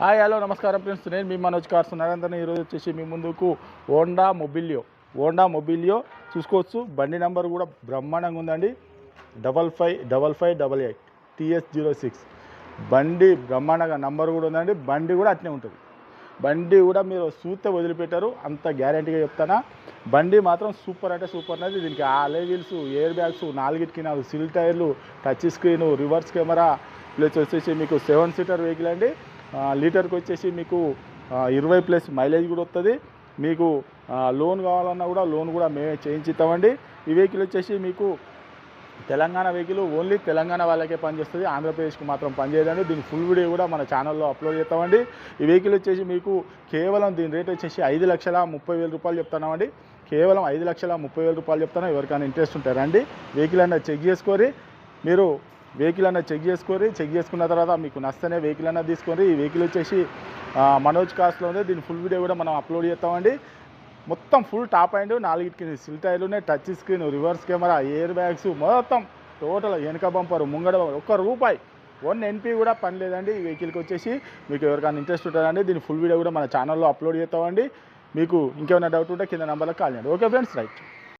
Hi hello నమస్కారం friends, నేను మీ Manoj cars నరేంద్రని. ఈరోజు వచ్చేసి మీ ముందుకు హోండా మొబిలియో చూసుకోవచ్చు. బండి నెంబర్ కూడా బ్రహ్మాండంగా ఉందండి. 555588 TS06 బండి బ్రహ్మాండంగా నంబర్ కూడా ఉందండి. బండి కూడా అట్నే ఉంటుంది. బండి కూడా మీరు చూస్తే వదిలిపెట్టారు, అంత గ్యారంటీగా చెప్తానా. బండి మాత్రం సూపర్ అంటే సూపర్ అనేది. దీనికి అలై వీల్స్, ఎయిర్ బ్యాగ్స్, 4 సిల్ టైర్లు, touch screen, reverse camera, plus వచ్చేసి మీకు 7 సీటర్ వెహికల్ అండి. లీటర్కి వచ్చేసి మీకు 20+ మైలేజ్ కూడా వస్తుంది. మీకు లోన్ కావాలన్నా కూడా లోన్ కూడా మేమే చేయించిస్తామండి. ఈ వెహికల్ వచ్చేసి మీకు తెలంగాణ వెహికల్, ఓన్లీ తెలంగాణ వాళ్ళకే పనిచేస్తుంది, ఆంధ్రప్రదేశ్కి మాత్రం పనిచేయదండి. దీని ఫుల్ వీడియో కూడా మన ఛానల్లో అప్లోడ్ చేస్తామండి. ఈ వెహికల్ వచ్చేసి మీకు కేవలం దీని రేట్ వచ్చేసి 5,30,000 రూపాయలు చెప్తున్నామండి. కేవలం 5,30,000 రూపాయలు చెప్తాను. ఎవరికైనా ఇంట్రెస్ట్ ఉంటారండి, వెహికల్ అన్న చెక్ చేసుకొని మీరు చెక్ చేసుకున్న తర్వాత మీకు నచ్చనే వెహికల్ అన్న తీసుకొని. ఈ వెహికల్ వచ్చేసి మనోజ్ కార్స్లో ఉంది. దీని ఫుల్ వీడియో కూడా మనం అప్లోడ్ చేస్తామండి. మొత్తం ఫుల్ టాప్ అండ్ 4 సిల్ టైర్లు ఉన్నాయి, touch screen, reverse camera, air bags, మొత్తం టోటల్ వెనక బంపర్, ముంగడ ₹1 1 NP కూడా పని లేదండి. ఈ వెహికల్కి వచ్చేసి మీకు ఎవరికైనా ఇంట్రెస్ట్ ఉంటుందండి. దీని ఫుల్ వీడియో కూడా మన ఛానల్లో అప్లోడ్ చేస్తామండి. మీకు ఇంకేమైనా డౌట్ ఉంటే కింద నెంబర్లో కాల్ చేయండి. Okay friends, right.